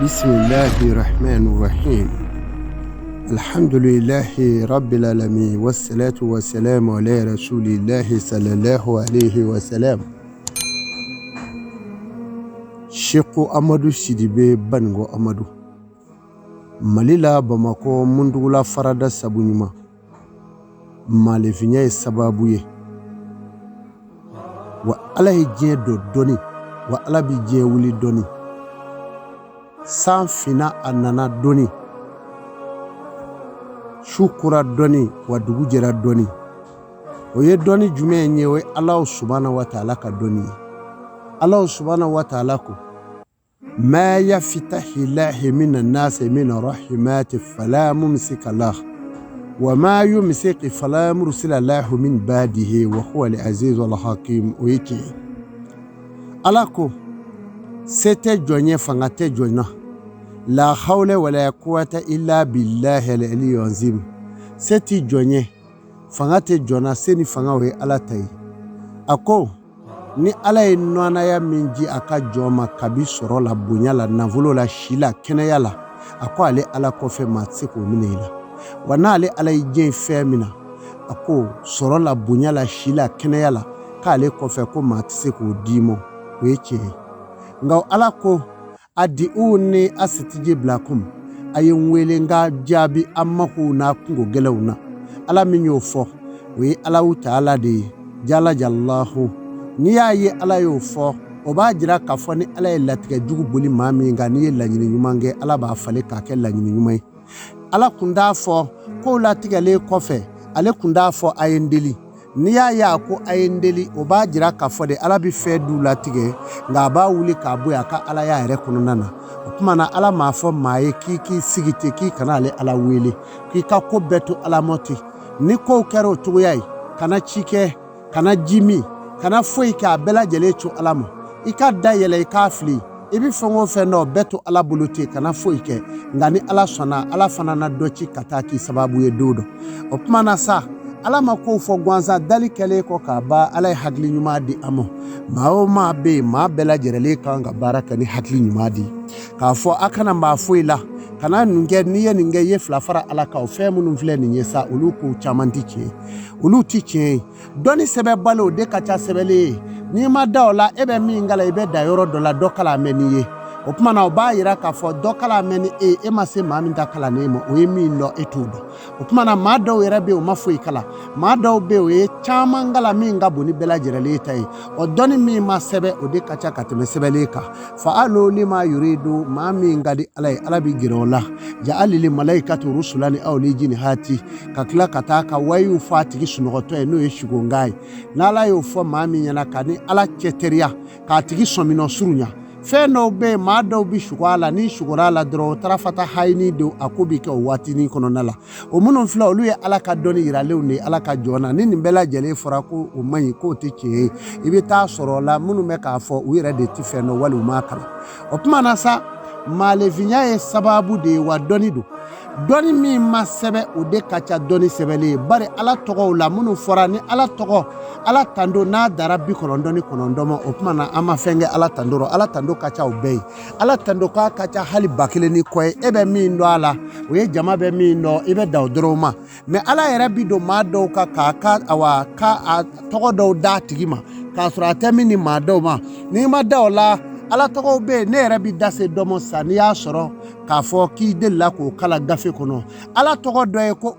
بسم الله الرحمن الرحيم الحمد لله رب العالمين والصلاة والسلام على رسول الله صلى الله عليه وسلم. شيخ أمادو سيديبي بانغو أمادو ماليلا باماكو مندولا فرادة سابونيما مالي فينيا سبابوية وعلى جين دو دوني وعلى بي جين ولي دوني san fina anana doni shukura doni wa dugu jera doni oye doni jume nyewe Allah subhanahu wa ta'ala ka doni Allah subhanahu wa ta'ala ko ma yaftahi llahi minan nas min rahimati fala mumsika lah wa ma yumsik fala mursila lahu min badihi wa huwa al-azizul hakim oyeke alako c'était jonye fangate jona la hawla wala quwwata illa billahi al-ali azim c'était jonye fangate jona seni fangawe ala tai ako ni ala inwana ya minji aka joma kabi soro la bunya la navulo la shila kenaya la ako ale ala kofe matsiko minela wana ale ala ije femina ako soro la bunya la shila kenaya la ka ale kofe ko matsiko dimo weche ngaw alako adiuni asitije blakum ayinwele nga jabi amahu na kungo gelawna ala minyo fo we ala utaala de jala jallahu ni aye ala yo fo oba jira ka fo ni ala latiga jugu boli mami nga ni lanyini nyumange ala ba fale ka ke lanyini nyumai ala kunda fo ko latiga le kofe ale kunda fo ayendeli ni ya ko ayendeli oba jira ka fode ala bi fedu latige nga ba wuli ka boya ka ala ya ere kunana kuma na ala ma fo maye ki sigite ki kana ale ala wele ki ka ko betu ala moti ni ko kero tugoyai kana chike kana jimi kana foi ka bela jele chu alamo ika dayele ka fli ibi fongo fe no betu ala buluti kana foi ke ngani ala sona ala fanana dochi kataki sababu ye dodo kuma na sa ala mako fo gwanza dali kele ko ka ba ala hagli nyuma di amo mawo ma be ma bela jerele kanga baraka ni hagli nyuma di ka fo akana ma foila kana nunge niye ninge ye flafara ala ka fe munun fle ni yesa uluku chamantiche ulutiche doni sebe balo de kacha sebele ni ma daola ebe mi ngala ebe da yoro dola dokala meniye opuma na oba yira ka fo dokala meni e ma se ma minta kala nemo o emi no etudo opuma na ma do yira be o ma foi kala ma do be o e chama ngala mi ngabo ni bela jerele tai o doni mi ma sebe o de kacha kateme sebele ka fa alo lima yuridu ma mi ngadi alai alabi girola ja alili malaikatu rusulani aw li jini hati kakla kataka wayu fatiki sunogoto e no e shugongai nala yo fo ma mi nyana kani ala cheteria ka tigi somino surunya feno be ma do bi shugala ni shugurala dro tarafata hayni do akubi ke watini kono nala o munun fla olu ye ala ka doni yiralew ni ala ka jona ni bela jele fora ko o mayi ko te che ibe ta soro la munun me ka fo u yire de ti feno walu makala o kuma na sa male vinya e sababu de wa doni do doni mi ma sebe o de kacha doni sebele bare ala togo la munun fora ni ala togo ala tando na darabi kolondoni konondomo opuma na ama fenge ala tandoro ala tando kacha obey ala tando ka kacha hali bakile ni koy ebe mi ndo ala we jama be mi ndo ibe dawdroma me ala yarabi do ma do ka awa ka togo do datigima ka surata mi ni ma do ma ni ma dawla ala togo be ne yarabi dase domo saniya soro ka fo ki de la ko kala gafe kono ala togo do e ko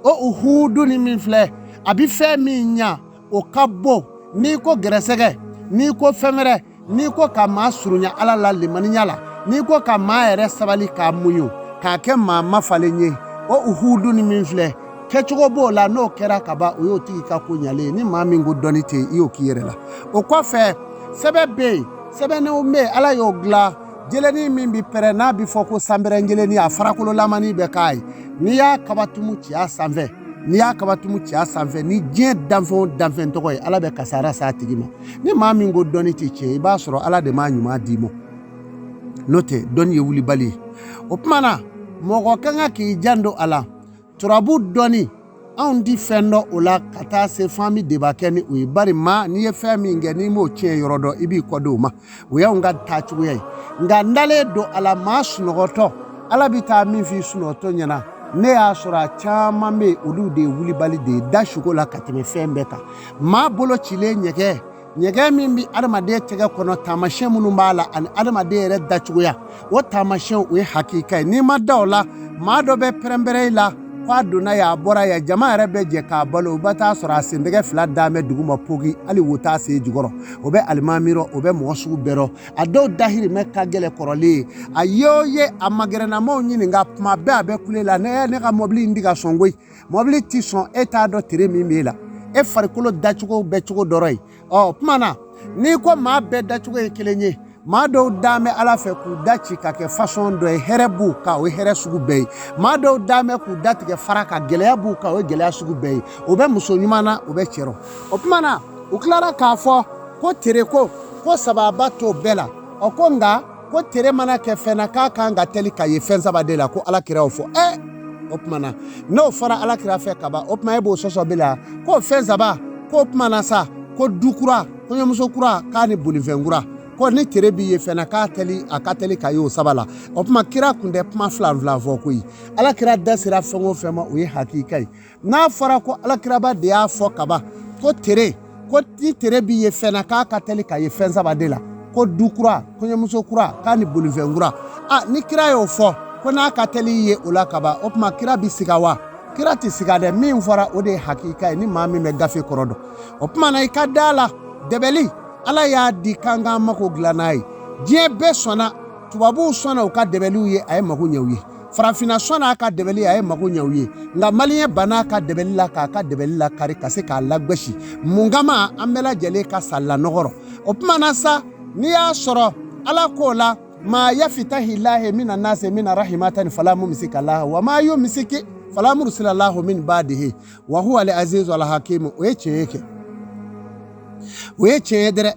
uhudun min fle abi fe mi nya o kabo ni ko gresege ni ko femere ni ko ka ma surunya ala la limani nyala ni ko ka ma ere sabali ka muyu ka ke ma mafalenye o uhudun min fle ke chugo bo la no kera ka ba o yoti ka ko nyale ni ma mi ngo donite iyo kiyere la o ko fe sebebe sebe no me ala yo gla jeleni min bi pere na bi foko sambere jeleni afarakulo lamani be kai ni ya kabatumu ci asanve ni ya kabatumu ci asanve ni je danfon tokoy ala be kasara sa tigima ni ma mi ngo doniti che ba soro ala de ma nyuma dimo note don ye wuli bali o pmana mo ko kanga ki jando ala turabu doni anw di fɛn dɔ o la ka taa se f'an bi débat kɛ ni o ye bari maa n'i ye fɛn min kɛ n'i m'o tiɲɛ yɔrɔ dɔn i b'i kɔdon o ma o y'anw ka taacogoya ye nka n dalen don a la maa sunɔgɔtɔ Ala bi taa min f'i sunɔgɔtɔ ɲɛna ne y'a sɔrɔ a caman bɛ olu de ye wulibali de ye da sugo la ka tɛmɛ fɛn bɛɛ kan maa bolo cilen ɲɛgɛn min bi adamaden tɛgɛ kɔnɔ taamasiyɛn minnu b'a la ani adamaden yɛrɛ dacogoya o taamasiyɛn o ye hakika ye n'i ma da o la maa dɔ bɛ pɛrɛnpɛrɛn i la k'a donna yan a bɔra yan jama yɛrɛ bɛ jɛ k'a balo o bɛ taa sɔrɔ a sentɛgɛ fila dalen bɛ duguma pogi hali wo t'a sen jukɔrɔ o bɛ alimami rɔ o bɛ mɔgɔ sugu bɛɛ rɔ a dɔw dahirimɛ ka gɛlɛn kɔrɔlen ye a ye o ye a magɛrɛnnamaw ɲininka tuma bɛɛ a bɛ kule la ne ka mɔbili in di ka sɔn koyi mɔbili ti sɔn e t'a dɔn tere min b'e la e farikolo dacogo bɛɛ cogo dɔrɔn ye o tuma na n'i ko maa bɛɛ dacogo ye kelen ye maa dɔw dan bɛ Ala fɛ k'u da ci ka kɛ façon dɔ ye hɛrɛ b'u kan o ye hɛrɛ sugu bɛɛ ye maa dɔw dan bɛ k'u da tigɛ fara kan gɛlɛya b'u kan o ye gɛlɛya sugu bɛɛ ye o bɛ muso ɲuman na o bɛ cɛ rɔ o tuma na u tilara k'a fɔ ko tere ko sababa t'o bɛɛ la ko nka ko tere mana kɛ fɛn na k'a kan ka teli ka ye fɛn saba de la ko Alakira y'o fɔ o tuma na n'o fɔra Alakira fɛ ka ban o tuma e b'o sɔsɔ bi la ko fɛn saba ko tuma na sa ko du kura kɔɲɔmuso kura k'a ni bolifɛn kura ko ni tere b'i ye fɛnɛ a ka teli ka ye o saba la o tuma kira kun tɛ kuma fila fɔ koyi Alakira da sera fɛn o fɛn ma o ye hakika ye n'a fɔra ko Alakiraba de y'a fɔ ka ban ko ni tere b'i ye fɛnɛ k'a ka teli ka ye fɛn saba de la ko du kura kɔɲɔmuso kura k'a ni bolifɛn kura ni kira y'o fɔ ko n'a ka teli ye o la ka ban o tuma kira bi siga wa kira ti siga dɛ min fɔra o de ye hakika ye ni maa min bɛ gafe kɔrɔ dɔn o tuma na i ka da la dɛbɛli Ala y'a di kan k'an mako dilan n'a ye diɲɛ bɛɛ sɔnna tubabuw sɔnna u ka dɛbɛliw ye a ye mago ɲɛ u ye farafinna sɔnna a ka dɛbɛli a ye mago ɲɛ u ye nka maliyɛn banna ka dɛbɛli la k'a ka dɛbɛli la kari ka se k'a lagosi mun kama an bɛɛ lajɛlen ka salila nɔgɔ rɔ o tuma na sa n'i y'a sɔrɔ Ala k'o la ma yafitahi lahi mina nase mina rahimatan fala mumsika laha wa ma yumsiki fala mursila lahu min ba'dihi wa huwa al-azizu al-hakim o ye tiɲɛ kɛ o ye tiɲɛ ye dɛrɛ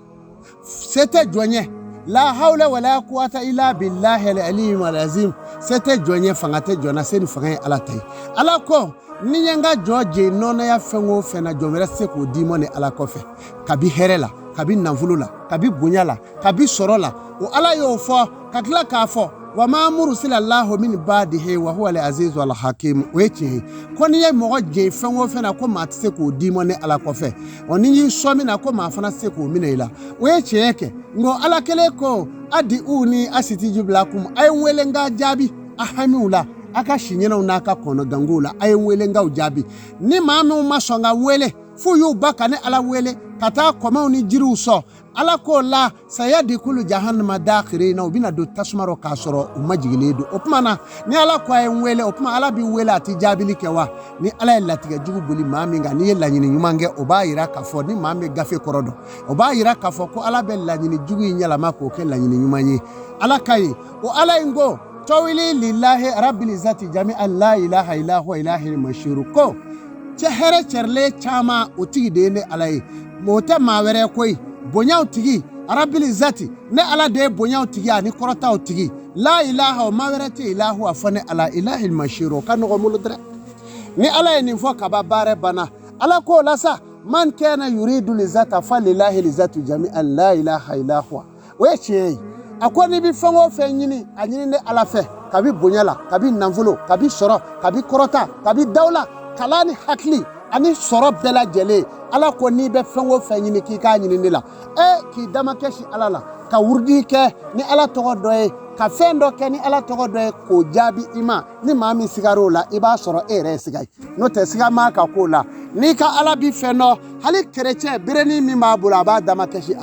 se tɛ jɔn ye la hawla wala quwwata illa billahi al-aliyyil azim se tɛ jɔn ye fanga tɛ jɔn na se ni fanga ye Ala ta ye Ala ko ni n ye n ka jɔn jɛ nɔnɔya fɛn o fɛn na jɔn wɛrɛ se k'o d'i ma ni Ala kɔfɛ kabi hɛrɛ la kabi nafolo la kabi bonya la kabi sɔrɔ la o Ala y'o fɔ ka tila k'a fɔ wa ma mursila lahu min ba'dihi wa huwa al-azizu al-hakim o ye tiɲɛ ye ko n'i ye mɔgɔ jɛ fɛn o fɛn na ko maa tɛ se k'o d'i ma ni Ala kɔfɛ ni y'i sɔn min na ko maa fana tɛ se k'o minɛ i la o ye tiɲɛ kɛ nka Ala kɛlen ko adi'uni astijibu lakum a ye n wele n k'a jaabi a hamiw la a ka si ɲɛnɛw n'a ka kɔnɔ gangow la a ye n wele n k'aw jaabi ni maa minnu ma sɔn ka wele f'u y'u ba ka ni Ala wele ka taa kɔmɛw ni jiriw sɔn Ala k'o la saya di kulu jahannama dakhirina u bɛna don tasuma rɔ k'a sɔrɔ u ma jigilen don o tuma na ni Ala ko a ye n wele o tuma Ala b'i wele a tɛ jaabili kɛ wa ni Ala ye latigɛ jugu boli maa min kan n'i ye laɲini ɲuman kɛ o b'a yira k'a fɔ ni maa min bɛ gafe kɔrɔ dɔn o b'a yira k'a fɔ ko Ala bɛ laɲini jugu in yɛlɛma k'o kɛ laɲini ɲuman ye Ala ka ɲi o Ala in ko tawili lillahi rabbil izzati jami'an la ilaha illa huwa ilahil mashhur ko cɛ hɛrɛ cɛrilen caman o tigi de ye ne Ala ye o tɛ maa wɛrɛ koyi bonyaw tigi rabbil izzati ne Ala de ye bonyaw tigi ani kɔrɔtaw tigi la ilaha o maa wɛrɛ tɛ ilahu a fɔ ne Ala ilahil mashhur o ka nɔgɔ bolo dɛrɛ ni Ala ye nin fɔ kaba baara banna Ala k'o la sa man kana yuridu lizzata falillahi lizzatu jami'an la ilaha illa huwa o ye tiɲɛ ye a ko n'i bɛ fɛn o fɛn ɲini a ɲini ne Ala fɛ kabi bonya la kabi nafolo kabi sɔrɔ kabi kɔrɔta kabi dawula kalan ni hakili ani sɔrɔ bɛɛ lajɛlen Ala ko n'i bɛ fɛn o fɛn ɲini k'i k'a ɲini ne la k'i damakɛsi Ala la ka wurudi kɛ ni Ala tɔgɔ dɔ ye ka fɛn dɔ kɛ ni Ala tɔgɔ dɔ ye k'o jaabi i ma ni maa min sigar'o la i b'a sɔrɔ e yɛrɛ ye siga ye n'o tɛ siga maa ka k'o la n'i ka Ala bi fɛn dɔ hali kerecɛn berenin min b'a bolo a b'a damakɛsi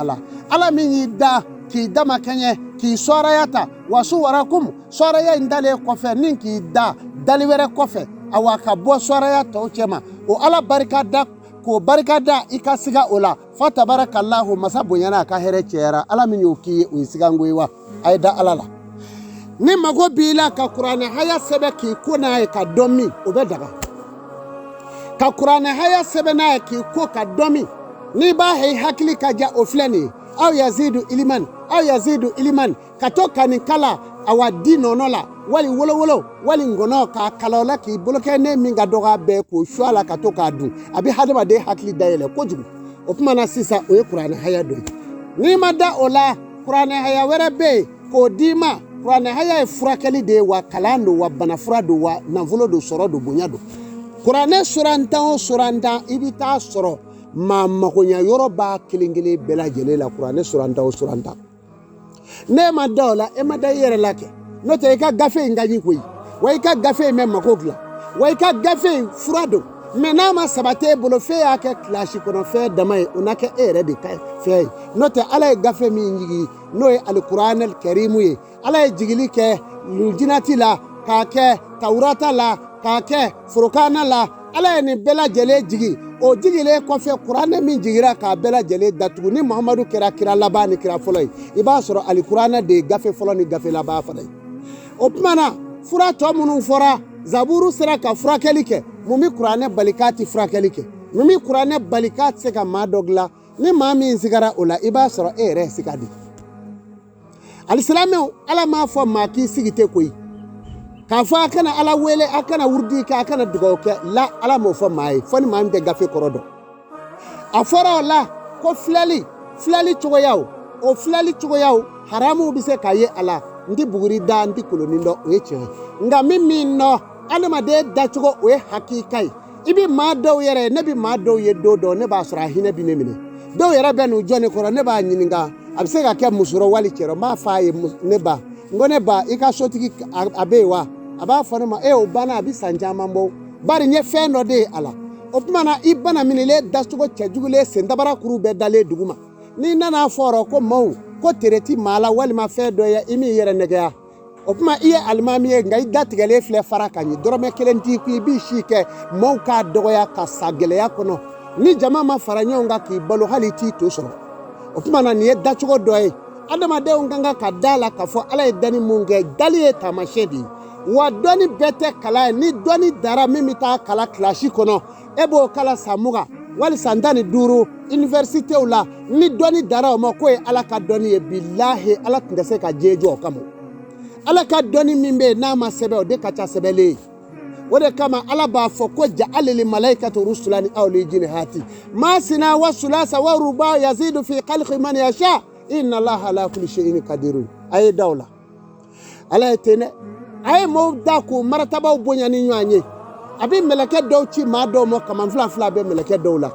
Ala min y'i da k'i dama kɛɲɛ k'i sɔrɔya ta wasu warakum sɔrɔya in dalen kɔfɛ ni k'i da dali wɛrɛ kɔfɛ awa ka bɔ sɔrɔya tɔw cɛ ma o Ala barika da k'o barika da i ka siga o la fa tabarakallahu masa bonyana a ka hɛrɛ cɛyara Ala min y'o k'i ye o ye sigango ye wa a ye da Ala la ni mago b'i la ka kuranɛ haya sɛbɛn k'i ko n'a ye ka dɔn min o bɛ daga ka kuranɛ haya sɛbɛn n'a ye k'i ko ka dɔn min n'i b'a hɛ i hakili ka ja o filɛ nin ye aw yazidu iliman ka to ka nin kala awa di nono la wali wolo wali ngono ka kalola ki boloke ne minga doga be ko shwala ka to ka dun abi hadama de hakli dayele ko jugu o kuma na sisa o ye Qur'an haya do ni ma da ola Qur'an haya were be ko dima Qur'an haya e furakeli de wa kalando wa banafura do wa nanvolo do soro do bonya do Qur'an suranta ibita soro ma makonya yoroba kilingili bela jele la Qur'an suranta ne ma da ola e ma da yere lake no te ka gafe ngaji koyi wa ka gafe me makogla wa ka gafe furado mena ma sabate bolo fe ya ke clash kono fe damay onake ere de kay fe no te ala gafe mi njigi no e alquran alkarim ye ala jigili ke lujinati la ka ke taurata la ka ke furqana la ala ni bela jele jigi o jigile ko fe qur'an min jigira ka bela jele datugu ni muhammadu kira labani kira folay iba soro alquran de gafe folo ni gafe laba faday o pmana fura to munu fora zaburu sira ka furakeli ke mumi Qur'an balikati furakeli ke mumi Qur'an balikati se ka madogla ni mami sigara ola iba soro ere sikadi alislamu ala ma fo maki sigite koyi ka fa kana ala wele akana wurdi ka akana dugo ke la ala mo fo mai fo ni mam de gafe korodo afora la ko flali chogoyaw o flali chogoyaw haramu bi se kaye ala ndi buguri da ndi kolonindo o eche nga mimi no alama de da chogo o hakikai ibi ma do yere ne bi ma do ye do ne ba sura hine bi ne mine do yere be no joni koro ne ba nyininga abse ga ke musuro wali chero ma fa ye ne ba ngone ba ika sotiki abewa aba fone ma e o bana abi sanja mambo bari nye fe no de ala opumana ibana minile da chogo chejugule sendabara kuru be dale duguma ni nana foro ko maw ko tereti mala wali ma fe do ya imi yere negaya opuma iye almamiye ngai datigale fle farakani dorome kelenti ku bi shike maw ka dogoya ka sagele ya kono ni jama ma faranyo nga ki balo haliti to soro opuma na ni da chogo doye adama de nganga ka dala ka fo ala dani munge dali tamashedi wa doni bete kala ni doni dara mimita kala klashi kono ebo kala samuga wali sandani duru université ula ni doni dara mo ko ala ka doni e billahi ala tindase ka jejo kamo ala ka doni mimbe na ma sebe o de kacha sebele wode kama ala ba fo ko ja'al lil malaikatu rusulani aw li jinihati ma sina wa sulasa wa ruba yazidu fi khalqi man yasha inna allaha ala kulli shay'in qadirun ay dawla ala tene ay mo da ko martaba bonya ni nyanye abi meleke do chi ma do mo kaman fla be meleke do la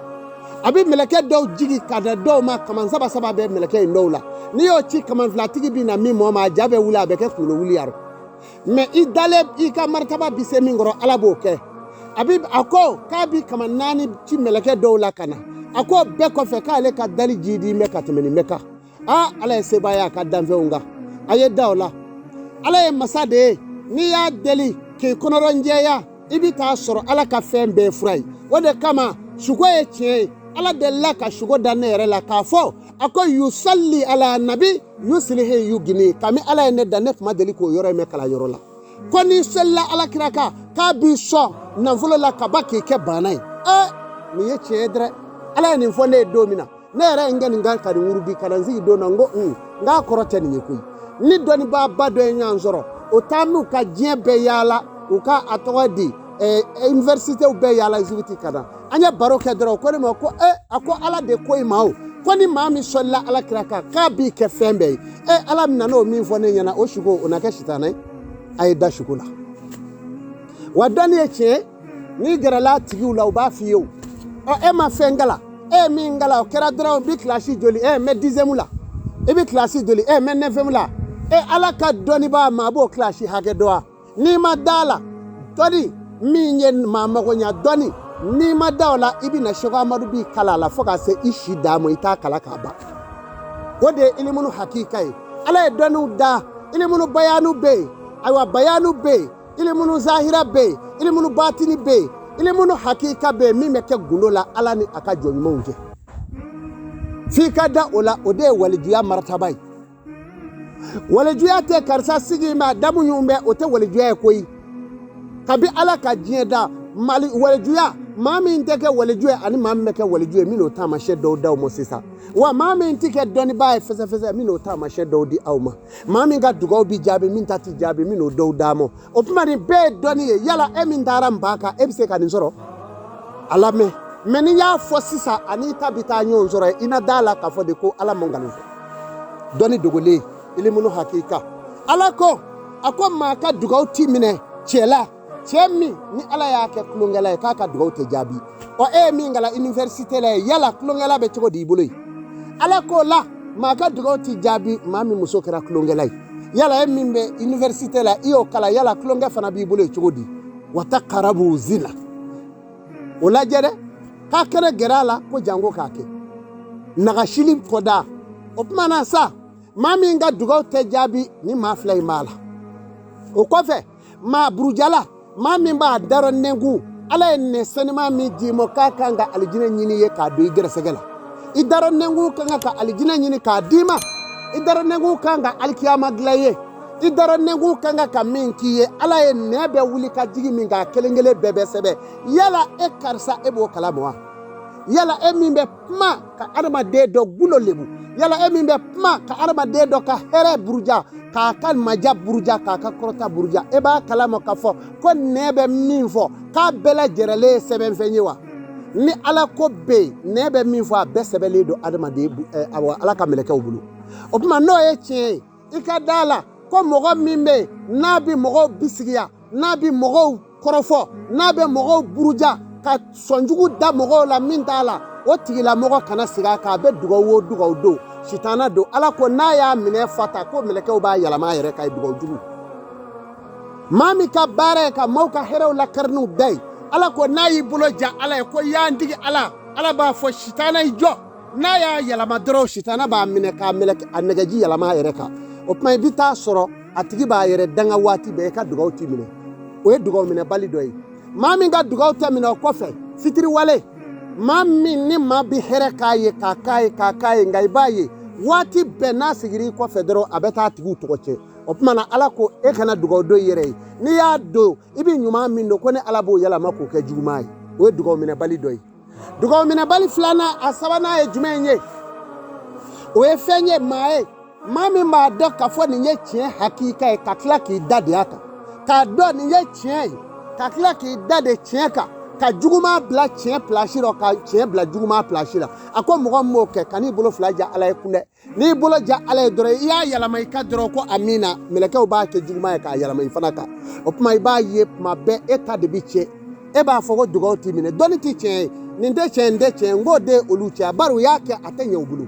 abi meleke do jigi kada do ma kaman saba be meleke ndo la ni yo chi kaman fla tigi bi na mi mo ma jabe wula be ke kulo wuli yaro me idale i ka martaba bi se mingoro ala bo ke abi ako ka bi kaman nani chi meleke do la kana ako be ko fe ka ale ka dali jidi me ka temeni meka ala se baya ka danve unga aye dawla ala e masade ni ya deli ke konoronjeya ibita soro ala ka fembe furai wode kama shugo eche ala della ka shugo danere la ka fo ako yusalli ala nabi yuslihi yugini kami ala ne danne kuma deli ko yoro me kala yoro la koni sella ala kiraka ka bi so na volo la ka baki ke banai ni ye chedre ala ni fonde domina nere ngani ngal ka wurbi kalanzi do na ngo nga korote ni yekuyi ni doni ba bado nyanzoro o tamu ka jien be yala o ka atodi université be yala zibiti kada anya baroke dro ko ni ko ako ala de ko imao ko ni mami solla ala kiraka ka bi ke fembe ala mina no mi fo ne nyana o shugo onaka shitana ay da shugula wadani eche ni garala tigiula o ba fiyo ma fengala mi ngala kera dro bi classe joli me dizemula bi classe joli me nevemula ala ka doni ba mabo klashi hage doa ni madala todi minye mama gonya doni ni madala ibina shoga madu bi kala la foka se ishi damo ita kala kaba wode ilimunu hakikai ala donu da ilimunu bayanu be aywa bayanu be ilimunu zahira be ilimunu batini be ilimunu hakika be mimeke gunola ala ni akajo nyumonje fika da ola ode walidiya martabai walejuya te karsa sigi ma damu nyumbe ote walejuya koyi kabi ala ka jieda mali walejuya maa min tɛ kɛ waliju ye ani maa min bɛ kɛ waliju ye min n'o taamasiyɛn dɔw d'aw ma sisan wa maa min tɛ kɛ dɔnnibaa ye fɛsɛfɛsɛ min n'o taamasiyɛn dɔw di aw ma maa min ka dugawu bi jaabi min ta ti jaabi min n'o dɔw d'a ma o tuma nin bɛɛ ye dɔnni ye yala e min taara n ba kan e bɛ se ka nin sɔrɔ a lamɛn mɛ ni y'a fɔ sisan ani ta bɛ taa ɲɔgɔn sɔrɔ i na da la k'a fɔ de ko ala man nkalon fɔ dɔnni dogolen ilimunu hakika ala ko a ko maa ka dugawu ti minɛ cɛ la cɛ min ni ala y'a kɛ tulonkɛla ye k'a ka dugawu tɛ jaabi ɔ e ye min kalan université la ye yala tulonkɛla bɛ cogo di i bolo ye ala k'o la maa ka dugawu ti jaabi maa min muso kɛra tulonkɛla ye yala e min bɛ université la i y'o kalan yala tulonkɛ fana b'i bolo ye cogo di wa taqarabu zina o lajɛ dɛ k'a kɛnɛ gɛrɛ a la ko janko k'a kɛ nagasili kɔda o tuma na sa maa min ka dugawu tɛ jaabi ni maa fila in b'a la o kɔfɛ maa burujala maa min b'a darɔ nɛngu ala ye nɛ sanima min d'i ma k'a kan ka alijinɛ ɲini ye k'a don i gɛrɛsɛgɛ la i darɔ nɛngu kan ka alijinɛ ɲini k'a d'i ma i darɔ nɛngu kan ka alikiyama dilan ye i darɔ nɛngu kan ka min k'i ye ala ye nɛ bɛ wuli ka jigi min k'a kelen kelen bɛɛ bɛ sɛbɛ yala e karisa e b'o kalama wa yala e min bɛ kuma ka adamaden dɔ gulo lebu yala e min bɛ kuma ka adamaden dɔ ka hɛrɛ buruja k'a ka maja buruja k'a ka kɔrɔta buruja e b'a kalama k'a fɔ ko nɛ bɛ min fɔ k'a bɛɛ lajɛlen ye sɛbɛnfɛn ye wa ni ala ko bɛ yen nɛ bɛ min fɔ a bɛɛ sɛbɛnlen don adamaden ala ka mɛlɛkɛw bolo o tuma n'o ye tiɲɛ ye i ka da la ko mɔgɔ min bɛ yen n'a bɛ mɔgɔw bisigiya n'a bɛ mɔgɔw kɔrɔfɔ n'a bɛ mɔgɔw buruja ka sɔnjugu da mɔgɔw la min t'a la o tigilamɔgɔ kana sigi a kan a bɛ dugawu o dugawu don sitana don ala ko n'a y'a minɛ fata ko mɛlɛkɛw b'a yɛlɛma a yɛrɛ ka ye dugawu jugu maa min ka baara ye ka maaw ka hɛrɛw lakari n'u bɛɛ ye ala ko n'a y'i bolo ja ala ye ko y'an digi ala b'a fɔ sitana i jɔ n'a y'a yɛlɛma dɔrɔn sitana b'a minɛ k'a mɛlɛkɛ a nɛgɛji yɛlɛma a yɛrɛ kan o tuma i bɛ taa sɔrɔ a tigi b'a yɛrɛ danga waati bɛɛ i ka dugawu t'i minɛ o ye dugawu minɛ bali dɔ ye maa min ka dugawu tɛ minɛ o kɔfɛ fitiriwale maa min ni maa bɛ hɛrɛ k'a ye k'a k'a ye nka i b'a ye waati bɛɛ n'a sigira i kɔfɛ dɔrɔn a bɛ taa tigiw tɔgɔ cɛ o tuma na ala ko e kana dugawu don i yɛrɛ ye n'i y'a don i bɛ ɲuman min don ko ni ala b'o yɛlɛma k'o kɛ juguman ye o ye dugawu minɛ bali dɔ ye dugawu minɛ bali filanan a sabanan ye jumɛn ye o ye fɛn ye maa ye maa min b'a dɔn k'a fɔ nin ye tiɲɛ hakika ye ka tila k'i da de a kan k'a dɔn nin ye tiɲɛ ye ka tila k'i da de tiɲɛ kan ka juguman bila tiɲɛ pilasi la ka tiɲɛ bila juguman pilasi la a ko mɔgɔ min b'o kɛ ka n'i bolo fila ja ala ye kun dɛ n'i bolo ja ala ye dɔrɔn i y'a yɛlɛma i ka dɔrɔn ko amina mɛlɛkɛw b'a kɛ juguman ye k'a yɛlɛma i fana kan o tuma i b'a ye tuma bɛɛ e ta de bɛ tiɲɛ e b'a fɔ ko dugawu t'i minɛ dɔnni tɛ tiɲɛ ye nin tɛ tiɲɛ nin tɛ tiɲɛ n k'o de olu cɛ bari u y'a kɛ a tɛ ɲɛ u bolo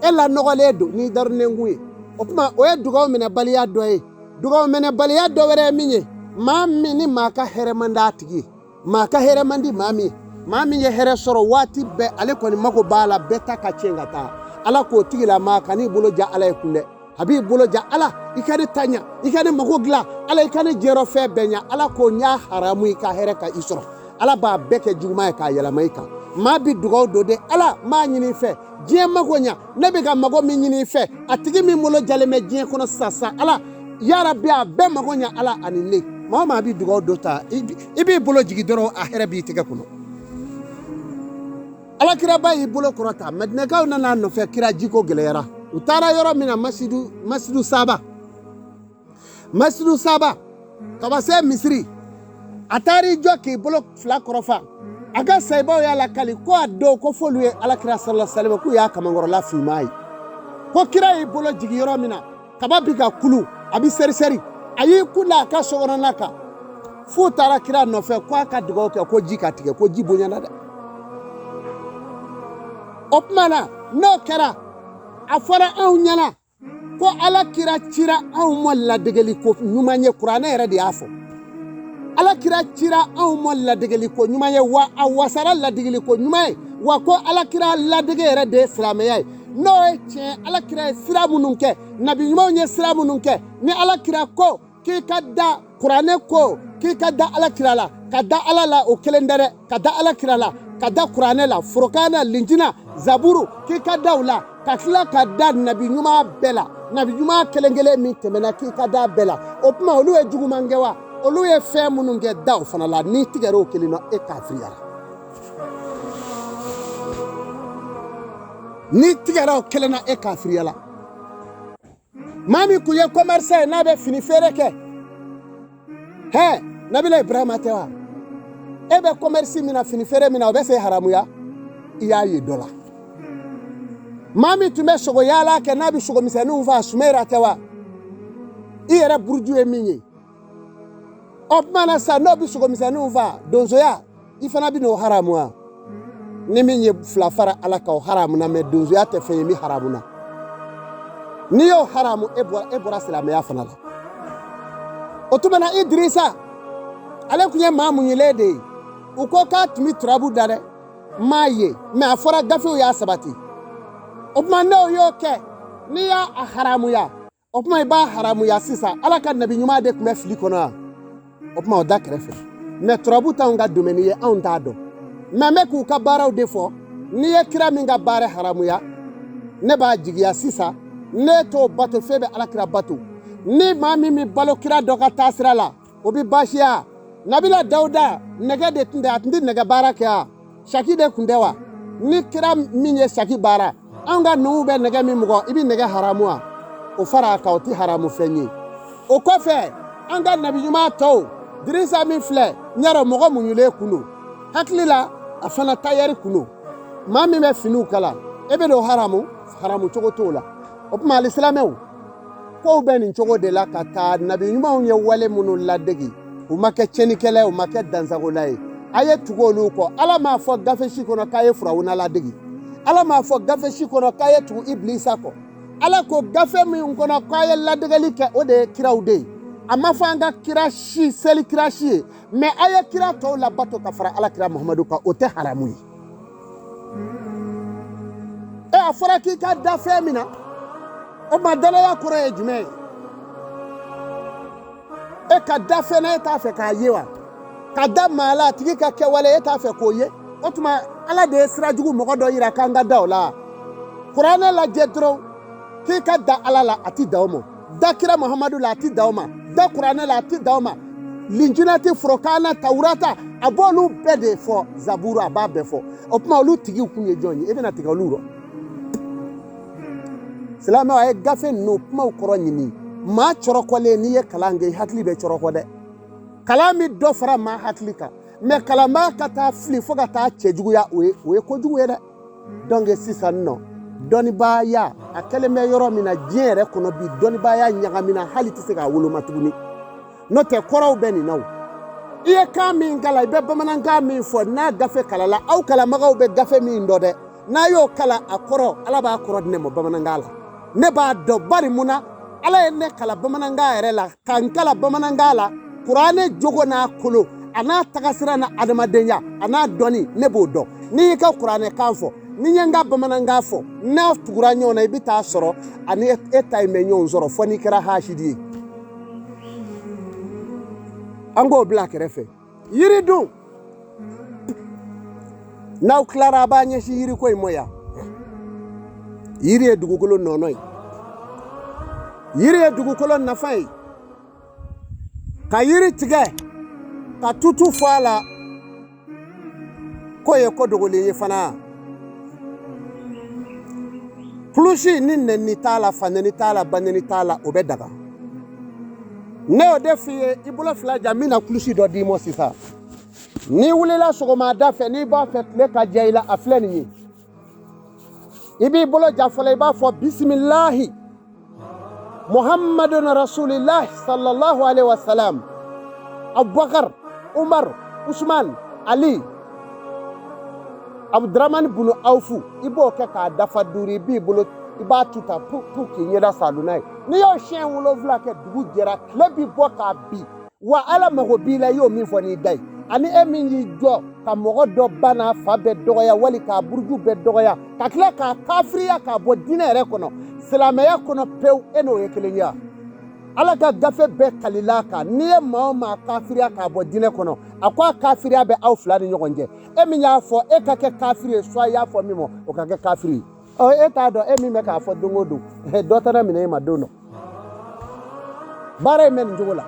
e la nɔgɔlen don n'i darunenkun ye o tuma o ye dugawu minɛ baliya dɔ ye dugawu minɛ baliya dɔ wɛrɛ ye min ye maa min ni maa ka hɛrɛ man d'a tigi ye maa ka hɛrɛ man di maa min ye hɛrɛ sɔrɔ waati bɛɛ ale kɔni mago b'a la bɛɛ ta ka tiɲɛ ka taa ala k'o tigi la maa kan'i bolo ja ala ye kun dɛ a b'i bolo ja ala i ka ne ta ɲa i ka ne mago dilan ala i ka ne jɛyɔrɔ fɛn bɛɛ ɲa ala k'o ɲa haramu i ka hɛrɛ ka i sɔrɔ ala b'a bɛɛ kɛ juguman ye k'a yɛlɛma i kan maa bi dugawu don de ala maa ɲini i fɛ diɲɛ mago ɲa ne bɛ ka mago min ɲini i fɛ a tigi min bolo jalen bɛ diɲɛ kɔnɔ sisan ala yarabi a bɛɛ mago ɲa ala ani ne maa maa bɛ dugawu dɔ ta i b'i bolo jigi dɔrɔn a hɛrɛ b'i tɛgɛ kɔnɔ alakiraba y'i bolo kɔrɔta madinɛkaw nana a nɔfɛ kira jiko gɛlɛyara u taara yɔrɔ min na masidu saba kaba se misiri a taara i jɔ k'i bolo fila kɔrɔfa a ka sayibaw y'a lakali ko a don ko f'olu ye alakira sallallahu alaihi wasallam k'u y'a kamankɔrɔla finman ye ko kira y'i bolo jigi yɔrɔ min na kaba bi ka kulu a bi sɛrisɛri a y'i kun da a ka sokɔnɔna kan f'u taara kira nɔfɛ ko a ka dugawu kɛ ko ji ka tigɛ ko ji bonyana dɛ o tuma na n'o kɛra a fɔra anw ɲɛna ko alakira cira anw ma ladegeli ko ɲuman ye kuranɛ yɛrɛ de y'a fɔ alakira cira anw ma ladegeli ko ɲuman ye wa a wasara ladegeli ko ɲuman ye wa ko alakira ladege yɛrɛ de ye silamɛya ye n'o ye tiɲɛ alakira ye sira minnu kɛ nabi ɲumanw ye sira minnu kɛ ni alakira ko k'i ka da kuranɛ ko k'i ka da alakira la ka da ala la o kelen tɛ dɛ ka da alakira la ka da kuranɛ la furukana linjina zaburu k'i ka da o la ka tila ka da nabi ɲuman bɛɛ la nabi ɲuman kelen kelen min tɛmɛna k'i ka da bɛɛ la o tuma olu ye juguman kɛ wa olu ye fɛn minnu kɛ da o fana la n'i tigɛra o kelen na e kafiriyara ni tigɛra o kelen na e kafiriya la maa min kun ye commerçant ye n'a bɛ fini feere kɛ Nabila Ibrahima tɛ wa e bɛ commerce min na fini feere min na o bɛ se haramuya i y'a ye dɔ la maa min tun bɛ sogo yaala kɛ n'a bɛ sogomisɛnninw faa Sumeyira tɛ wa i yɛrɛ buruju ye min ye o tuma na sa n'o bɛ sogomisɛnninw faa donsoya i fana bɛ n'o haramu wa ni min ye fila fara Ala kan o haramu na mais donsoya tɛ fɛn ye min haramu na n'i y'o haramu e bɔra silamɛya fana la o tuma na Idirisa ale tun ye maa munɲɛlen de ye u ko k'a tun bɛ turabu da dɛ m'a ye mais a fɔra gafew y'a sabati o tuma n'o y'o kɛ n'i y'a haramuya o tuma i b'a haramuya sisan Ala ka nabi ɲuman de tun bɛ fili kɔnɔ wa o tuma o da kɛrɛfɛ mais turabu t'anw ka domaine ye anw t'a dɔn mais n bɛ k'u ka baaraw de fɔ n'i ye kira min ka baara haramuya ne b'a jigiya sisan ne t'o bato f'e bɛ Alakira bato ni maa min bɛ balo kira dɔ ka taasira la o bɛ baasiya Nabila Dawuda nɛgɛ de tun tɛ a tun tɛ nɛgɛ baara kɛ wa saki de tun tɛ wa ni kira min ye saki baara an ka numu bɛ nɛgɛ min mɔgɔ i bɛ nɛgɛ haramu wa o fara a kan o tɛ haramu fɛn ye o kɔfɛ an ka nabi ɲuman tɔw Dirisa min filɛ n y'a dɔn mɔgɔ muɲulen kun don hakili la a fana tailleur kun don maa min bɛ finiw kala e bɛ n'o haramu cogo t'o la o tuma alisilamɛw kow bɛ nin cogo de la ka taa nabi ɲumanw ye wale minnu ladegi u ma kɛ cɛnikɛla ye u ma kɛ dansagola ye a ye tugu olu kɔ Ala m'a fɔ gafesi kɔnɔ k'a ye Firawuna ladegi Ala m'a fɔ gafesi kɔnɔ k'a ye tugu Ibilisa kɔ Ala ko gafe min kɔnɔ k'a ye ladegeli kɛ o de ye kiraw de ye a ma fɔ an ka kira si seli kira si ye mais a ye kira tɔw labato ka fara Alakira Muhamadu kan o tɛ haramu ye a fɔra k'i ka da fɛn min na o ma danaya kɔrɔ ye jumɛn ye e ka da fɛn na e t'a fɛ k'a ye wa ka da maa la a tigi ka kɛwale e t'a fɛ k'o ye o tuma Ala de ye sira jugu mɔgɔ dɔ yira k'an ka da o la kuranɛ lajɛ dɔrɔn k'i ka da Ala la a ti da o ma da kira Muhamadu la a ti da o ma da kuranɛ la a ti da o ma linjinati Furukana Tawurata a b'olu bɛɛ de fɔ Zaburu a b'a bɛɛ fɔ o tuma olu tigiw kun ye jɔn ye e bɛna tigɛ olu rɔ silamɛw a ye gafe ninnu kumaw kɔrɔ ɲini maa cɔrɔkɔlen n'i ye kalan kɛ i hakili bɛ cɔrɔkɔ dɛ kalan min dɔ fara maa hakili kan mais kalanbaa ka taa fili fo ka taa cɛjuguya o ye kojugu ye dɛ donc sisan nɔ dɔnnibaaya a kɛlen bɛ yɔrɔ min na diɲɛ yɛrɛ kɔnɔ bi dɔnnibaaya ɲagamina hali tɛ se k'a woloma tuguni n'o tɛ kɔrɔw bɛ nin na o i ye kan min kala i bɛ bamanankan min fɔ n'a gafe kalala aw kalanbagaw bɛ gafe min dɔn dɛ n'a y'o kala a kɔrɔ Ala b'a kɔrɔ di ne ma bamanankan la ne b'a dɔn bari mun na Ala ye ne kala bamanankan yɛrɛ la ka n kala bamanankan la kuranɛ jogo n'a kolo a n'a tagasira n'a adamadenya a n'a dɔnni ne b'o dɔn n'i y'i ka kuranɛ kan fɔ ni ye n ka bamanankan fɔ n'a tugura ɲɔgɔn na i bɛ taa sɔrɔ ani e ta in bɛ ɲɔgɔn sɔrɔ fɔ n'i kɛra hasidi ye an k'o bila kɛrɛfɛ yiri dun n'aw tilara a b'a ɲɛsin yiri ko in ma yan yiri ye dugukolo nɔnɔ ye yiri ye dugukolo nafa ye ka yiri tigɛ ka tutu fɔ a la k'o ye ko dogolen ye fana kulusi ni nɛni t'a la fanɛni t'a la banɛni t'a la o bɛ daga ne y'o de f'i ye i bolo fila jan n bɛna kulusi dɔ d'i ma sisan n'i wulila sɔgɔmada fɛ n'i b'a fɛ tile ka diya i la a filɛ nin ye i b'i bolo jan fɔlɔ i b'a fɔ bisimilahi muhammadun rasulillahi sallallahu alaihi wasallam abubakar umar usman ali abudramani bunu awfu i b'o kɛ k'a dafa duuru i b'i bolo i b'a tuta pour k'i ɲɛda salo n'a ye n'i y'o siɲɛ 7 kɛ dugu jɛra tile bi bɔ k'a bin wa Ala mago b'i la i y'o min fɔ n'i da ye ani e min y'i jɔ ka mɔgɔ dɔ ba n'a fa bɛɛ dɔgɔya wali k'a buruju bɛɛ dɔgɔya ka tila k'a kafiriya k'a bɔ diinɛ yɛrɛ kɔnɔ silamɛya kɔnɔ pewu e n'o ye kelen ye wa Ala ka gafe bɛɛ kalila kan n'i ye maa o maa kafiriya k'a bɔ diinɛ kɔnɔ a ko a kafiriya bɛ aw fila ni ɲɔgɔn cɛ e min y'a fɔ e ka kɛ kafiri ye soit i y'a fɔ min ma o ka kɛ kafiri ye e t'a dɔn e min bɛ k'a fɔ don o don dɔ tɛna minɛ e ma don dɔ baara in bɛ nin cogo la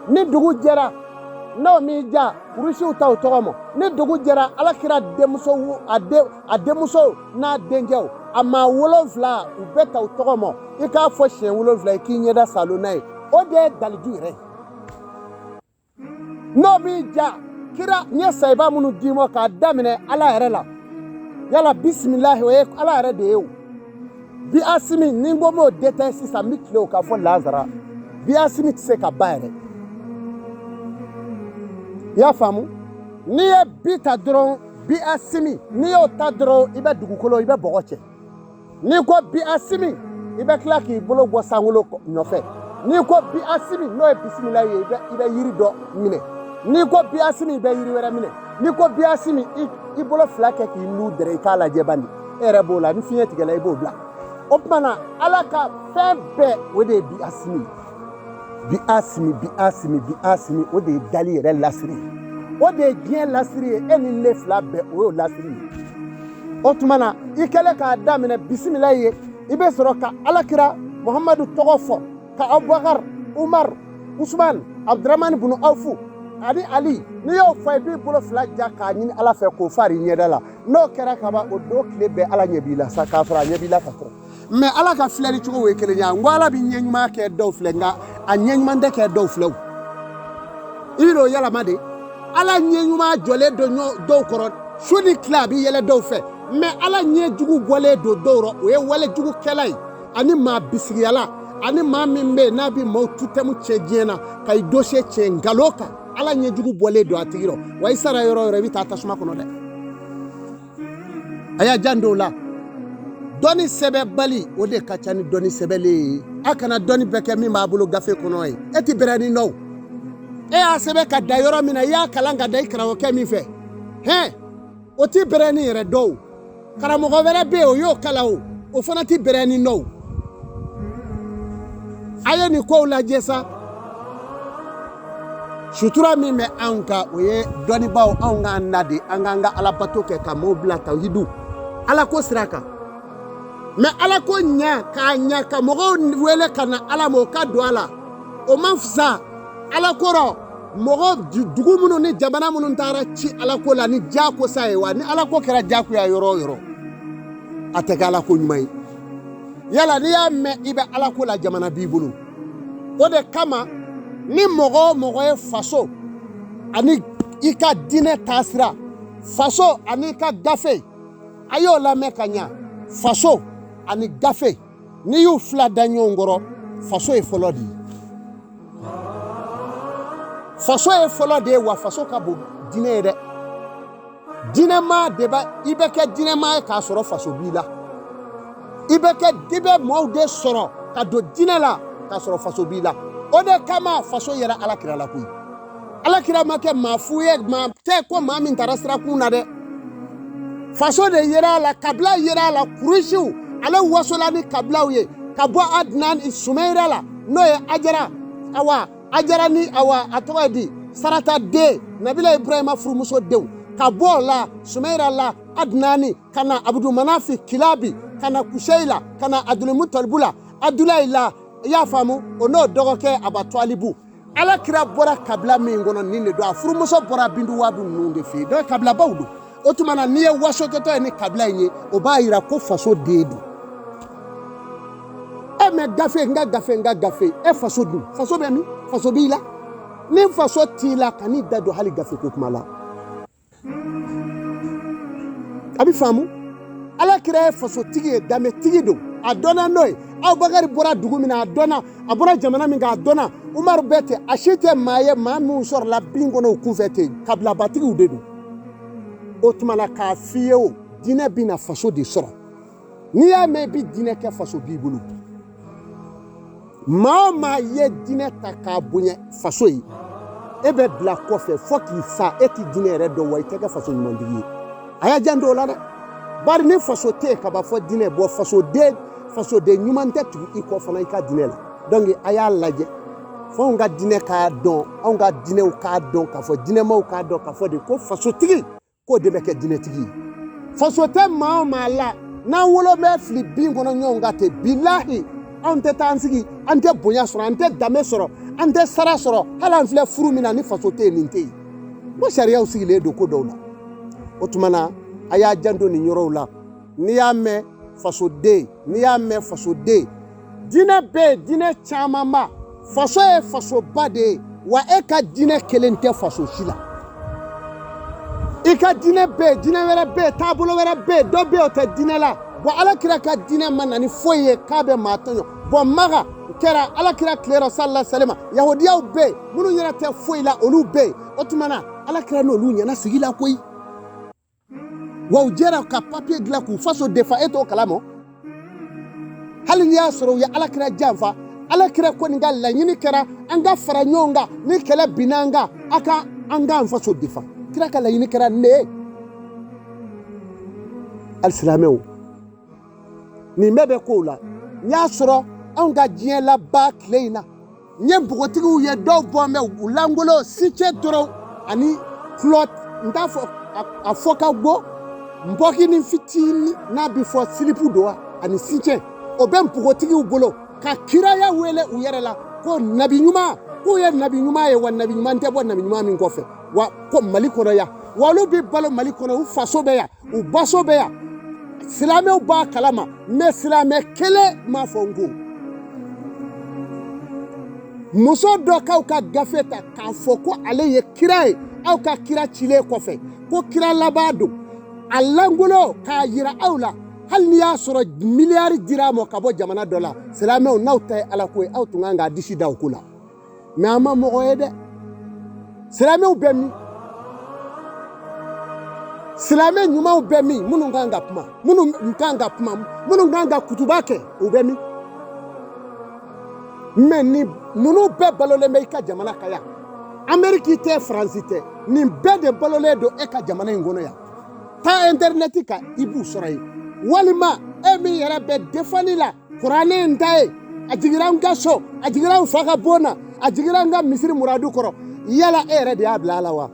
ni dugu jɛra n'o m'i ja kurusiw ta o tɔgɔ ma ni dugu jɛra alakira denmuso a denmuso n'a denkɛw a maa 7 u bɛɛ ta o tɔgɔ ma i k'a fɔ siɲɛ 7 i k'i ɲɛda salo n'a ye o de ye daliju yɛrɛ ye n'o m'i ja kira n ye sayiba minnu d'i ma k'a daminɛ ala yɛrɛ la yala bisimilahi o ye ala yɛrɛ de ye o bi asimi ni n ko m'o détail sisan n bɛ tile o k'a fɔ lazara bi asimi tɛ se ka ba yɛrɛ i y'a faamu n'i ye bi ta dɔrɔn bi asimi n'i y'o ta dɔrɔn i bɛ dugukolo i bɛ bɔgɔ cɛ n'i ko bi asimi i bɛ tila k'i bolo bɔ sankolo nɔfɛ n'i ko bi asimi n'o ye bisimilahi ye i bɛ yiri dɔ minɛ n'i ko bi asimi i bɛ yiri wɛrɛ minɛ n'i ko bi asimi i bolo 2 kɛ k'i nu dɛrɛ i k'a lajɛ bani e yɛrɛ b'o la ni fiɲɛ tigɛla i b'o bila o tuma na ala ka fɛn bɛɛ o de ye bi asimi bi asimi bi asimi bi asimi o de ye dali yɛrɛ lasiri o de ye diɲɛ lasiri ye e ni ne 2 bɛɛ o y'o lasiri ye o tuma na i kɛlen k'a daminɛ bisimilahi ye i bɛ sɔrɔ ka alakira muhamadu tɔgɔ fɔ ka abubakar umar usman abdurahmani bunu awfu ani ali n'i y'o fɔ i b'i bolo 2 ja k'a ɲini ala fɛ k'o fari ɲɛda la n'o kɛra kaban o don tile bɛɛ ala ɲɛ b'i la sa k'a sɔrɔ a ɲɛ b'i la ka sɔrɔ mais ala ka filɛli cogo ye kelen ye n ko ala bɛ ɲɛ ɲuman kɛ dɔw filɛ nka a ɲɛ ɲuman tɛ kɛ dɔw filɛ o i bɛ n'o yɛlɛma de ala ɲɛ ɲuman jɔlen don dɔw kɔrɔ su ni tile a bɛ yɛlɛ dɔw fɛ mais ala ɲɛ jugu bɔlen don dɔw rɔ o ye wale jugukɛla ye ani maa bisigiyala ani maa min bɛ yen n'a bɛ maaw tutɛmu cɛ diɲɛ na ka i dossier cɛ nkalon kan ala ɲɛ jugu bɔlen don a tigi rɔ wa i sara yɔrɔ o yɔrɔ i bɛ taa tasuma kɔnɔ dɛ a y'a jan dɔw la dɔnni sɛbɛbali o de ka ca ni dɔnni sɛbɛlen ye a kana dɔnni bɛɛ kɛ min b'a bolo gafe kɔnɔ ye e tɛ bɛrɛ ni nɔ e y'a sɛbɛn ka da yɔrɔ min na i y'a kalan ka da i karamɔgɔkɛ min fɛ o tɛ bɛrɛ ni yɛrɛ dɔw karamɔgɔ wɛrɛ bɛ yen o y'o kalan o fana tɛ bɛrɛ ni nɔ a ye nin kow lajɛ sa sutura min bɛ anw kan o ye dɔnnibaw anw k'an na de an k'an ka alabato kɛ ka maaw bila tawhidu ala ko sira kan mais ala ko ɲa k'a ɲa ka mɔgɔw wele ka na ala ma o ka don a la o man fisa ala kɔrɔ mɔgɔ dugu minnu ni jamana minnu taara ci ala ko la ni jakosa ye wa ni ala ko kɛra jakoya yɔrɔ o yɔrɔ a tɛ kɛ ala ko ɲuman ye yala n'i y'a mɛn i bɛ ala ko la jamana b'i bolo o de kama ni mɔgɔ o mɔgɔ ye faso ani i ka diinɛ taasira faso ani i ka gafe a y'o lamɛn ka ɲa faso ani gafe n'i y'u 2 da ɲɔgɔn kɔrɔ faso ye fɔlɔ de ye faso ye fɔlɔ de ye wa faso ka bon diinɛ ye dɛ diinɛma de bɛ i bɛ kɛ diinɛma ye k'a sɔrɔ faso b'i la i bɛ maaw de sɔrɔ ka don diinɛ la k'a sɔrɔ faso b'i la o de kama faso yɛrɛ alakira la koyi alakira ma kɛ maa fu ye maa tɛ ko maa min taara sirakun na dɛ faso de yera a la kabila yera a la kurusiw ale wasola ni kabilaw ye ka bɔ Adnan Sumeyira la n'o ye Ajara ni a tɔgɔ ye di Sarata den Nabila Ibrahima furumuso denw ka bɔ o la Sumeyira la Adnani ka na Abdumanafi Kilabi ka na Kuseyla ka na Abdulmutalibu la Abdulayi la i y'a faamu o n'o dɔgɔkɛ Abatwalibu alakira bɔra kabila min kɔnɔ nin de don a furumuso bɔra Bintu Wahabu ninnu de fɛ yen donc kabilabaw don o tuma na n'i ye wasotɔtɔ ye ni kabila in ye o b'a jira ko faso den don e mɛ gafe n ka gafe e faso dun faso bɛ min faso b'i la ni faso t'i la ka n'i da don hali gafe ko kuma la a bɛ faamu alakira ye fasotigi ye danbetigi don a dɔnna n'o ye Abubakari bɔra dugu min na a dɔnna a bɔra jamana min kan a dɔnna Umaru bɛɛ tɛ a si tɛ maa ye maa minnu sɔrɔla bin kɔnɔ u kunfɛ ten kabilabatigiw de don o tuma na k'a f'i ye o diinɛ bɛna faso de sɔrɔ n'i y'a mɛn i bɛ diinɛ kɛ faso b'i bolo maa o maa ye diinɛ ta k'a bonya faso ye e bɛ bila kɔfɛ fo k'i sa e tɛ diinɛ yɛrɛ dɔn wa i tɛ kɛ faso ɲumantigi ye a y'a jan dɔw la dɛ bari ni faso tɛ yen ka ban fɔ diinɛ bɔ fasoden ɲuman tɛ tugu i kɔ fana i ka diinɛ la donc a y'a lajɛ fo anw ka diinɛ k'a dɔn anw ka diinɛw k'a dɔn k'a fɔ diinɛmaw k'a dɔn k'a fɔ de ko fasotigi k'o de bɛ kɛ diinɛtigi ye faso tɛ maa o maa la n'an wolo bɛ fili bin kɔnɔ ɲɔgɔn kan ten bilahi an tɛ taa an sigi an tɛ bonya sɔrɔ an tɛ danbe sɔrɔ an tɛ sara sɔrɔ hali an filɛ furu min na ni faso tɛ yen nin tɛ yen ko sariyaw sigilen don ko dɔw la o tuma na a y'a janto nin yɔrɔw la n'i y'a mɛn fasoden n'i y'a mɛn fasoden diinɛ bɛ yen diinɛ caman ba faso ye fasoba de ye wa e ka diinɛ kelen tɛ faso si la i ka diinɛ bɛ yen diinɛ wɛrɛ bɛ yen taabolo wɛrɛ bɛ yen dɔ bɛ yen o tɛ diinɛ la bon alakira ka diinɛ ma na ni foyi ye k'a bɛ maa tɔɲɔ bon maga kɛra alakira tilera sallallahu alaihi wasallam yahudiyaw bɛ yen minnu yɛrɛ tɛ foyi la olu bɛ yen o tuma na alakira n'olu ɲɛna sigi la koyi wa u jɛra ka papiye dilan k'u faso defa e t'o kalama hali n'i y'a sɔrɔ u ye alakira janfa alakira kɔni ka laɲini kɛra an ka fara ɲɔgɔn kan ni kɛlɛ binna an kan a ka an k'an faso defa kira ka laɲini kɛra nin de ye alisilamɛw nin bɛɛ bɛ kow la n y'a sɔrɔ anw ka diɲɛ laban tile in na n ye npogotigiw ye dɔw bɔ mɛ u langolo sicɛ dɔrɔn ani kulɔ n t'a fɔ a fɔ ka go npɔkini fitini n'a bɛ fɔ silipu don wa ani sicɛ o bɛ npogotigiw bolo ka kiraya wele u yɛrɛ la ko nabi ɲuman k'u ye nabi ɲuman ye wa nabi ɲuman tɛ bɔ nabi ɲuman min kɔfɛ wa ko mali kɔnɔ yan wa olu bɛ balo mali kɔnɔ u faso bɛ yan u baso bɛ yan silamɛw b'a kalama mais silamɛ kelen m'a fɔ n ko muso dɔ k'aw ka gafe ta k'a fɔ ko ale ye kira ye aw ka kira cilen kɔfɛ ko kira laban don a langolo k'a yira aw la hali n'i y'a sɔrɔ miliyari dira a ma ka bɔ jamana dɔ la silamɛw n'aw ta ye ala ko ye aw tun kan k'a disi da o ko la mais an ma mɔgɔ ye dɛ silamɛw bɛ min silamɛ ɲumanw bɛ min minnu kan ka kuma minnu kan ka kuma minnu kan ka kutuba kɛ o bɛ min mais ni ninnu bɛɛ balolen bɛ i ka jamana kan yan Amérique tɛ Faransi tɛ nin bɛɛ de balolen don e ka jamana in kɔnɔ yan taa internet kan i b'u sɔrɔ yen walima e min yɛrɛ bɛ defani la kuranɛ in ta ye a jigira n ka so a jigira n fa ka bon na a jigira n ka misiri muradu kɔrɔ yala e yɛrɛ de y'a bila a la wa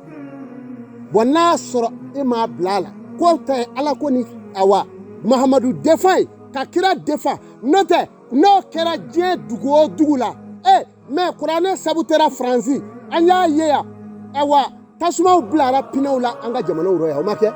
bon n'a sɔrɔ e m'a bila a la ko ta ye ala ko ni awa Mahamadu defa ye ka kira defa n'o tɛ n'o kɛra diɲɛ dugu o dugu la mais kuranɛ sabu tɛra Faransi an y'a ye yan awa tasumaw bilara pinɛw la an ka jamanaw rɔ yan o ma kɛ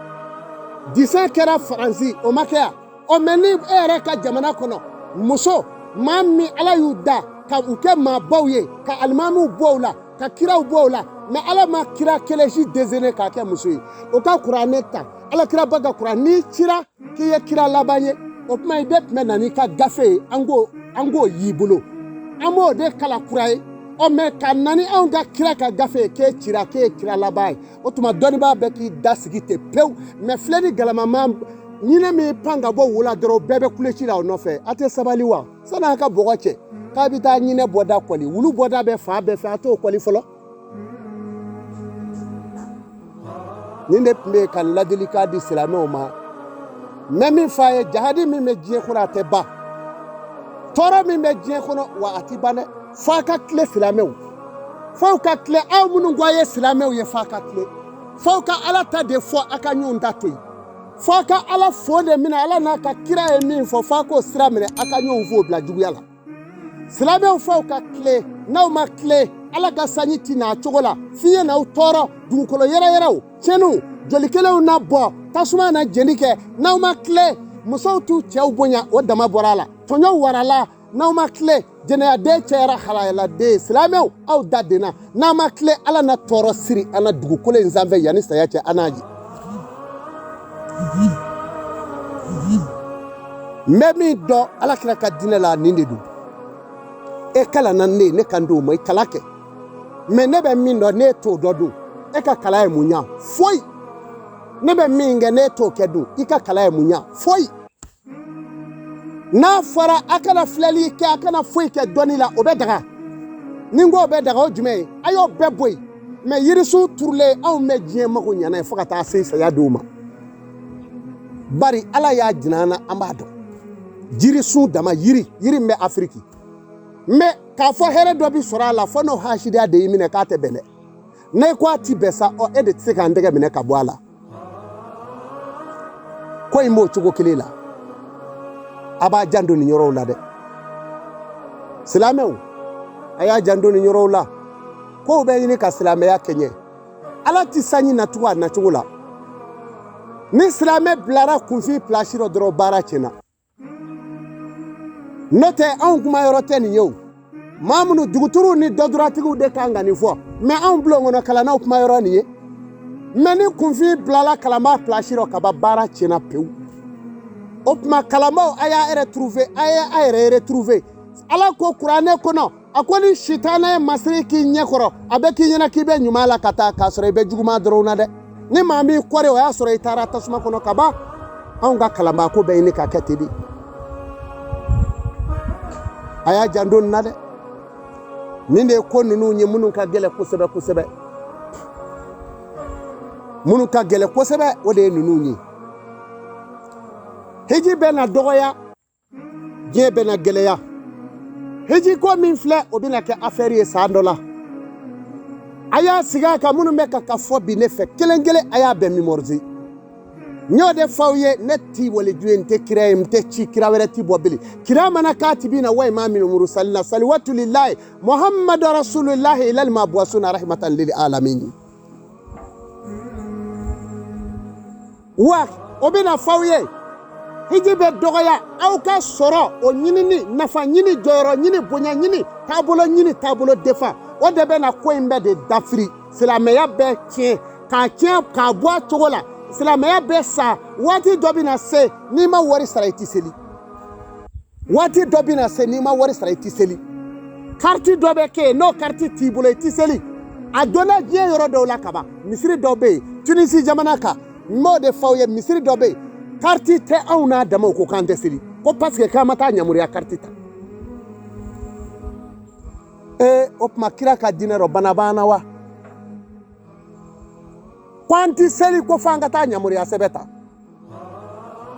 disin kɛra Faransi o ma kɛ yan o mais ni e yɛrɛ ka jamana kɔnɔ muso maa min ala y'u da ka u kɛ maabaw ye ka alimamiw bɔ u la ka kiraw bɔ u la mais ala ma kira kelen si désigné k'a kɛ muso ye o ka kuranɛ ta ala kira ba ka kuran n'i cira k'i ye kira laban ye o tuma i bɛ tun bɛ na n'i ka gafe ye an k'o y'i bolo an b'o de kala kura ye o mais ka na ni anw ka kira ka gafe ye k'e cira k'e ye kira laban ye o tuma dɔnnibaa bɛ k'i da sigi ten pewu mais filɛ ni galamaman ɲinɛ min pan ka bɔ wo la dɔrɔn bɛɛ bɛ kuleci la o nɔfɛ a tɛ sabali wa sanni an ka bɔgɔ cɛ k'a bɛ taa ɲinɛ bɔda kɔli wulu bɔda bɛ fan bɛɛ fɛ a t'o kɔli fɔlɔ nin de tun bɛ ka ladilikan di silamɛw ma mɛ min f'a ye jahadi min bɛ diɲɛ kɔnɔ a tɛ ban tɔɔrɔ min bɛ diɲɛ kɔnɔ wa a tɛ ban dɛ f'a ka tile silamɛw f'aw ka tile aw minnu ko a ye silamɛw ye f'a ka tile f'aw ka ala ta de fɔ a ka ɲɔgɔn ta to yen f'a ka ala fo de minɛ ala n'a ka kira ye min fɔ f'a k'o sira minɛ a ka ɲɔgɔn fo bila juguya la silamɛw f'aw ka tile n'aw ma tile ala ka sanji ti n'a cogo la fiɲɛ n'aw tɔɔrɔ dugukolo yɛrɛyɛrɛw tiɲɛniw jolikelenw na bɔ tasuma na jeni kɛ n'aw ma tile musow t'u cɛw bonya o dama bɔra a la tɔɲɔw warala n'aw ma tile jɛnɛyaden cɛyara halayaladen silamɛw aw da denna n'a ma tile ala na tɔɔrɔ siri an na dugukolo in sanfɛ yanni saya cɛ an n'a ye n bɛ min dɔn alakira ka diinɛ la nin de don e kalanna ne kan d'o ma i kala kɛ mais ne bɛ min dɔn ne t'o dɔ dun e ka kala ye mun ɲa foyi ne bɛ min kɛ ne t'o kɛ dun i ka kala ye mun ɲa foyi n'a fɔra a kana filɛli kɛ a kana foyi kɛ dɔnni la o bɛ daga ni n ko o bɛ daga o jumɛn ye a y'o bɛɛ bɔ yen mais yirisun turulen anw bɛ diɲɛ mago ɲana ye fo ka taa se saya dɔw ma bari ala y'a jina an na an b'a dɔn jirisun dama yiri min bɛ Afiriki mais k'a fɔ hɛrɛ dɔ bi sɔrɔ a la fɔ n'o hasidiya de y'i minɛ k'a tɛ bɛn dɛ ne ko a ti bɛn sa e de tɛ se k'an tɛgɛ minɛ ka bɔ a la ko in b'o cogo kelen la a b'a janto nin yɔrɔw la dɛ silamɛw a y'a janto ni yɔrɔw la kow bɛ ɲini ka silamɛya kɛɲɛ ala ti sanji nacogo a nacogo la ni silamɛ bilara kunfin place rɔ dɔrɔn baara tiɲɛna n'o tɛ anw kuma yɔrɔ tɛ nin ye o maa minnu duguturu ni dɔduratigiw de kan ka nin fɔ mais anw bulon kɔnɔ kalannaw kuma yɔrɔ nin ye mais ni kunfin bilala kalama place rɔ kaba baara tiɲɛna pewu o tuma kalamaw a y'a retrouver a ye a yɛrɛ retrouver ala ko kuranɛ kɔnɔ a ko ni sitanɛ ye masiri k'i ɲɛ kɔrɔ a bɛ k'i ɲɛna k'i bɛ ɲuman la ka taa k'a sɔrɔ i bɛ juguman dɔrɔn na dɛ ni maa min kɔri o y'a sɔrɔ i taara tasuma kɔnɔ ka ban anw ka kalanbaa ko bɛ ɲini ka kɛ ten de a y'a janto nin na dɛ nin de ye ko ninnu ye minnu ka gɛlɛn kosɛbɛ kosɛbɛ minnu ka gɛlɛn kosɛbɛ o de ye ninnu ye hiji bɛ na dɔgɔya diɲɛ bɛ na gɛlɛya hiji ko min filɛ o bɛna kɛ affaire ye san dɔ la a y'a sigi a kan minnu bɛ ka fɔ bi ne fɛ kelen kelen a y'a bɛɛ mémoriser n y'o de f'aw ye ne ti waliju ye n tɛ kira ye n tɛ ci kira wɛrɛ ti bɔ bilen kira mana katibina wa imamil mursalina salawatu lillahi muhammadu rasulillahi ilal mabusuna rahmatan lil alamin wa o bɛna f'aw ye hiji bɛ dɔgɔya aw ka sɔrɔ o ɲinini nafa ɲini jɔyɔrɔ ɲini bonya ɲini taabolo defa o de bɛ na ko in bɛɛ de dafiri silamɛya bɛ tiɲɛ k'a bɔ a cogo la silamɛya bɛ sa waati dɔ bɛ na se n'i ma wari sara i tɛ seli waati dɔ bɛ na se n'i ma wari sara i tɛ seli carte dɔ bɛ kɛ yen n'o carte t'i bolo i tɛ seli a donna diɲɛ yɔrɔ dɔw la kaban misiri dɔ bɛ yen Tunisi jamana kan n m'o de f'aw ye misiri dɔ bɛ yen carte tɛ anw n'a damaw ko k'an tɛ seli ko parce que k'an ma taa ɲamuriya carte ta o tuma kira ka diinɛ rɔ bana b'an na wa ko an tɛ seli ko f'an ka taa ɲamuriya sɛbɛn ta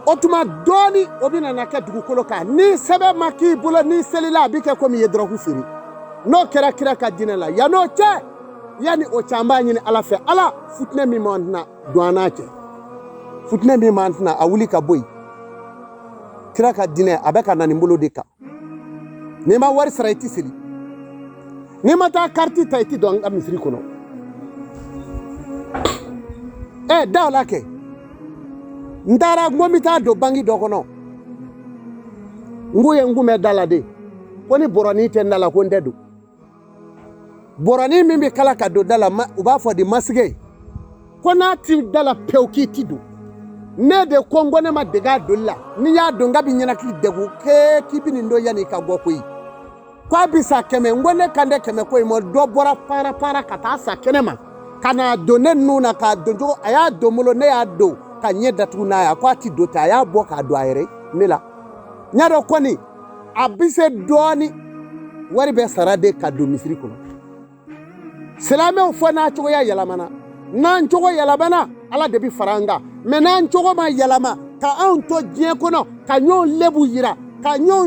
o tuma dɔɔni o bɛ na kɛ dugukolo kan ni sɛbɛn ma k'i bolo ni selila a bɛ kɛ komi i ye dɔrɔgu feere n'o kɛra kira ka diinɛ la yan'o cɛ yanni o cɛ an b'a ɲini ala fɛ ala futinɛ min m'an tɛna don an n'a cɛ futinɛ min m'an tɛna a wuli ka bɔ yen kira ka diinɛ a bɛ ka na nin bolo de kan n'i ma wari sara i tɛ seli n'i ma taa carte ta i tɛ don an ka misiri kɔnɔ da o la kɛ n taara n ko n bɛ taa don banki dɔ kɔnɔ n ko ye n kun bɛ da la de ko ni bɔrɔnin tɛ n da la ko n tɛ don bɔrɔnin min bɛ kala ka don da la u b'a fɔ de masige ko n'a ti da la pewu k'i ti don ne de ko n ko ne ma dege a doli la n'i y'a don n ka bɛ ɲɛnakili degun k'i bɛ nin don yanni i ka bɔ koyi ko a bɛ sa 100 n ko ne kan tɛ 100 ko in ma dɔ bɔra para ka taa sa kɛnɛ ma ka n'a don ne nun na k'a don cogo a y'a don bolo ne y'a don ka ɲɛ datugu n'a ye a ko a ti don ten a y'a bɔ k'a don a yɛrɛ ne la n y'a dɔn kɔni a bɛ se dɔɔni wari bɛ sara de ka don misiri kɔnɔ silamɛw fɔ n'a cogoya yɛlɛmana n'an cogo yɛlɛmana ala de bɛ fara an kan mais n'an cogo ma yɛlɛma ka anw to diɲɛ kɔnɔ ka ɲɔgɔn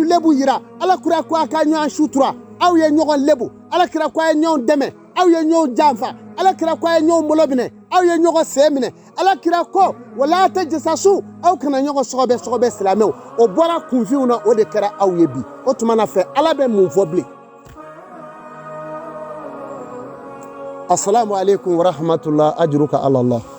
lebu yira ala kira ko a ka ɲɔgɔn sutura aw ye ɲɔgɔn lebu ala kira ko a ye ɲɔgɔn dɛmɛ aw ye ɲɔgɔn janfa ala kira ko a ye ɲɔgɔn bolo minɛ aw ye ɲɔgɔn sen minɛ ala kira ko wala tɛ jasasu aw kana ɲɔgɔn sɔgɔbɛ silamɛw o bɔra kunfinw na o de kɛra aw ye bi o tuma na fɛ ala bɛ mun fɔ bilen assalamu alaikum wa rahmatullah ajruka ala Allah